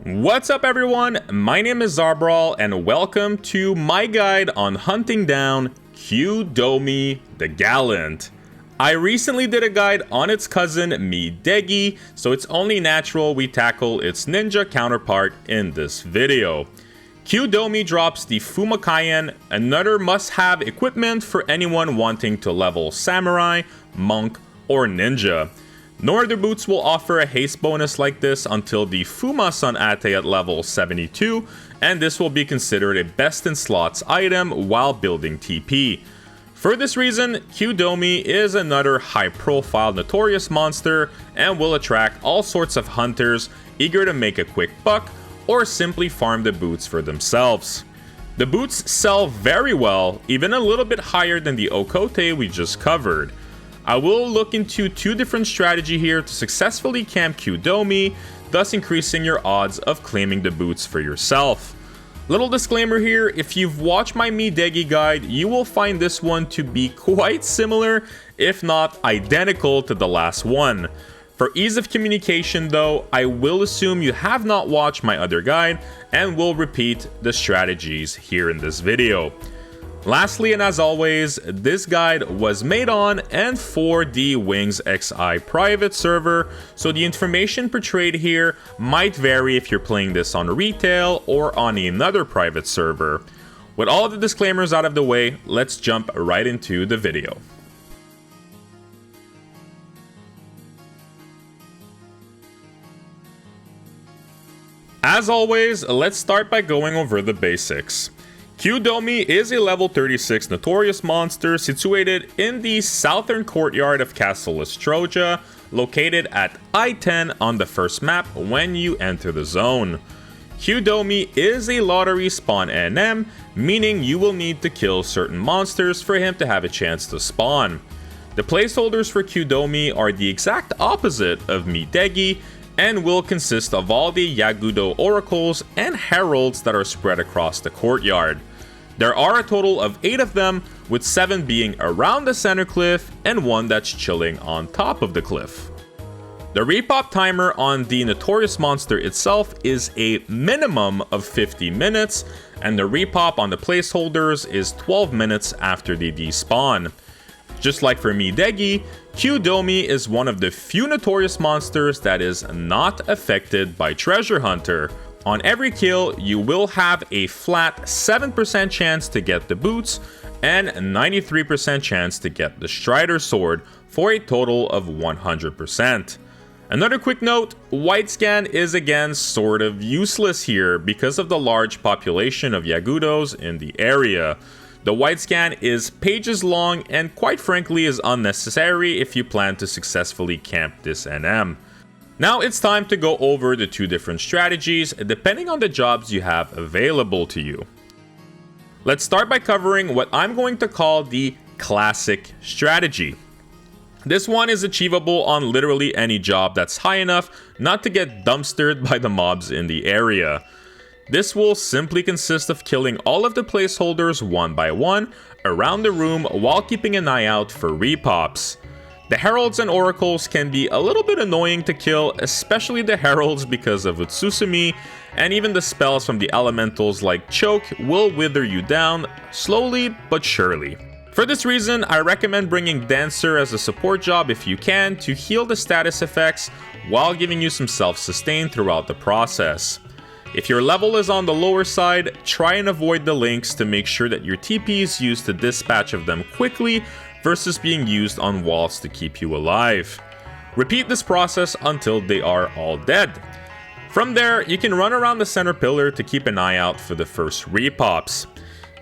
What's up everyone, my name is Zarbral and welcome to my guide on hunting down Quu Domi the Gallant. I recently did a guide on its cousin Midegi, so it's only natural we tackle its ninja counterpart in this video. Quu Domi drops the Fumakayan, another must-have equipment for anyone wanting to level samurai, monk, or ninja. No other boots will offer a haste bonus like this until the Fuma-san Ate at level 72, and this will be considered a best in slots item while building TP. For this reason, Quu Domi is another high-profile notorious monster and will attract all sorts of hunters eager to make a quick buck or simply farm the boots for themselves. The boots sell very well, even a little bit higher than the Okote we just covered. I will look into two different strategies here to successfully camp Quu Domi, thus increasing your odds of claiming the boots for yourself. Little disclaimer here, if you've watched my Midegi guide, you will find this one to be quite similar, if not identical to the last one. For ease of communication though, I will assume you have not watched my other guide and will repeat the strategies here in this video. Lastly, and as always, this guide was made on and for the WingsXI private server, so the information portrayed here might vary if you're playing this on retail or on another private server. With all of the disclaimers out of the way, let's jump right into the video. As always, let's start by going over the basics. Quu Domi is a level 36 notorious monster situated in the southern courtyard of Castle Ostroja, located at I-10 on the first map when you enter the zone. Quu Domi is a lottery spawn NM, meaning you will need to kill certain monsters for him to have a chance to spawn. The placeholders for Quu Domi are the exact opposite of Midegi, and will consist of all the Yagudo oracles and heralds that are spread across the courtyard. There are a total of 8 of them, with 7 being around the center cliff and 1 that's chilling on top of the cliff. The repop timer on the notorious monster itself is a minimum of 50 minutes, and the repop on the placeholders is 12 minutes after they despawn. Just like for Midegi, Quu Domi is one of the few notorious monsters that is not affected by Treasure Hunter. On every kill, you will have a flat 7% chance to get the boots and 93% chance to get the Strider Sword for a total of 100%. Another quick note, white scan is again sort of useless here because of the large population of Yagudos in the area. The white scan is pages long and quite frankly is unnecessary if you plan to successfully camp this NM. Now it's time to go over the two different strategies depending on the jobs you have available to you. Let's start by covering what I'm going to call the classic strategy. This one is achievable on literally any job that's high enough not to get dumpstered by the mobs in the area. This will simply consist of killing all of the placeholders one by one around the room while keeping an eye out for repops. The heralds and oracles can be a little bit annoying to kill, especially the heralds because of Utsusumi, and even the spells from the elementals like choke will wither you down slowly but surely. For this reason, I recommend bringing Dancer as a support job if you can to heal the status effects while giving you some self-sustain throughout the process. If your level is on the lower side, try and avoid the links to make sure that your TP is used to dispatch of them quickly versus being used on walls to keep you alive. Repeat this process until they are all dead. From there, you can run around the center pillar to keep an eye out for the first repops.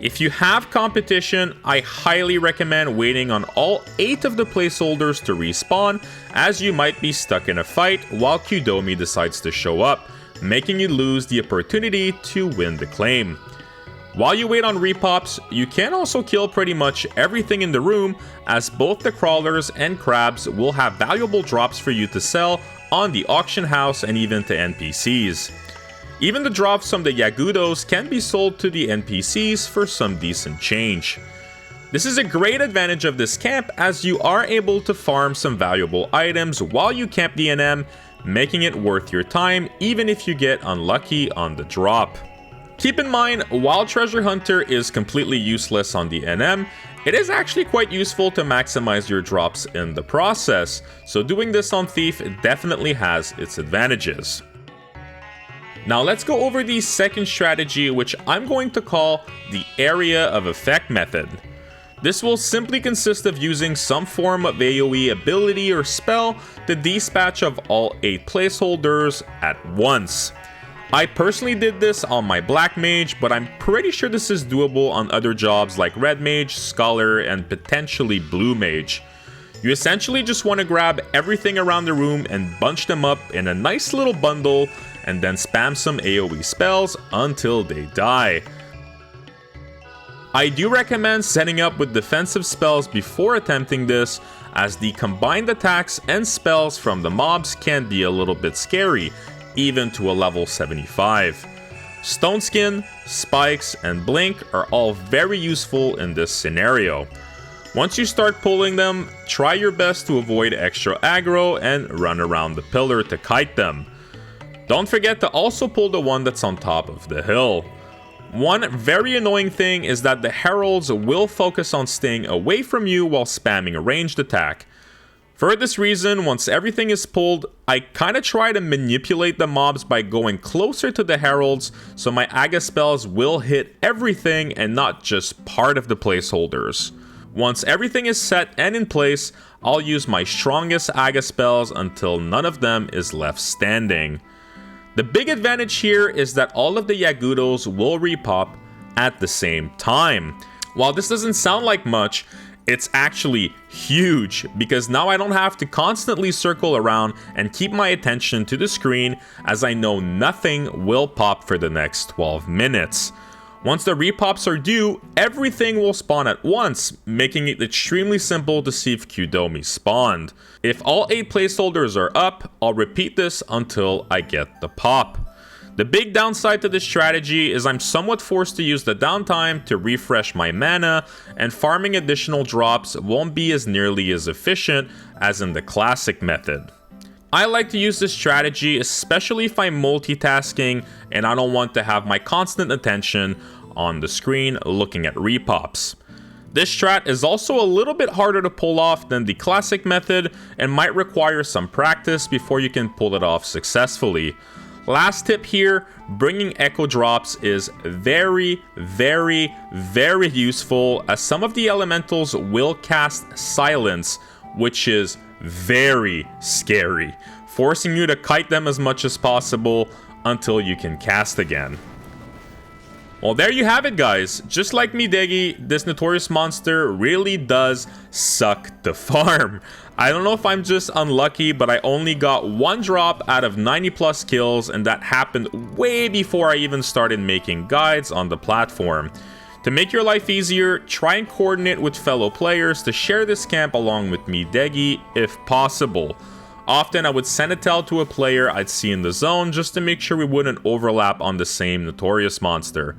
If you have competition, I highly recommend waiting on all 8 of the placeholders to respawn, as you might be stuck in a fight while Quu Domi decides to show up, making you lose the opportunity to win the claim. While you wait on repops, you can also kill pretty much everything in the room, as both the crawlers and crabs will have valuable drops for you to sell on the auction house and even to NPCs. Even the drops from the Yagudos can be sold to the NPCs for some decent change. This is a great advantage of this camp, as you are able to farm some valuable items while you camp the NM, making it worth your time even if you get unlucky on the drop. Keep in mind, while Treasure Hunter is completely useless on the NM, it is actually quite useful to maximize your drops in the process, so doing this on Thief definitely has its advantages. Now let's go over the second strategy, which I'm going to call the Area of Effect method. This will simply consist of using some form of AoE ability or spell to dispatch of all 8 placeholders at once. I personally did this on my Black Mage, but I'm pretty sure this is doable on other jobs like Red Mage, Scholar, and potentially Blue Mage. You essentially just want to grab everything around the room and bunch them up in a nice little bundle, and then spam some AoE spells until they die. I do recommend setting up with defensive spells before attempting this, as the combined attacks and spells from the mobs can be a little bit scary, even to a level 75. Stone Skin, Spikes, and Blink are all very useful in this scenario. Once you start pulling them, try your best to avoid extra aggro and run around the pillar to kite them. Don't forget to also pull the one that's on top of the hill. One very annoying thing is that the heralds will focus on staying away from you while spamming a ranged attack. For this reason, once everything is pulled, I kinda try to manipulate the mobs by going closer to the heralds, so my Aga spells will hit everything and not just part of the placeholders. Once everything is set and in place, I'll use my strongest Aga spells until none of them is left standing. The big advantage here is that all of the Yagudos will repop at the same time. While this doesn't sound like much, it's actually huge, because now I don't have to constantly circle around and keep my attention to the screen, as I know nothing will pop for the next 12 minutes. Once the repops are due, everything will spawn at once, making it extremely simple to see if Quu Domi spawned. If all 8 placeholders are up, I'll repeat this until I get the pop. The big downside to this strategy is I'm somewhat forced to use the downtime to refresh my mana, and farming additional drops won't be as nearly as efficient as in the classic method. I like to use this strategy especially if I'm multitasking and I don't want to have my constant attention on the screen looking at repops. This strat is also a little bit harder to pull off than the classic method and might require some practice before you can pull it off successfully. Last tip here, bringing echo drops is very useful, as some of the elementals will cast silence, which is very scary, forcing you to kite them as much as possible until you can cast again. Well, there you have it, guys. Just like Midegi, this notorious monster really does suck to farm. I don't know if I'm just unlucky, but I only got 1 drop out of 90 plus kills, and that happened way before I even started making guides on the platform. To make your life easier, try and coordinate with fellow players to share this camp along with Midegi if possible. Often I would send a tell to a player I'd see in the zone just to make sure we wouldn't overlap on the same notorious monster.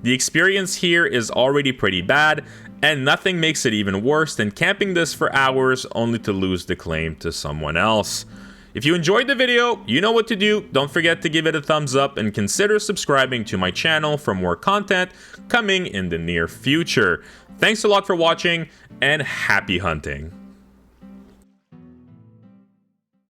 The experience here is already pretty bad, and nothing makes it even worse than camping this for hours only to lose the claim to someone else. If you enjoyed the video, you know what to do. Don't forget to give it a thumbs up and consider subscribing to my channel for more content coming in the near future. Thanks a lot for watching, and happy hunting.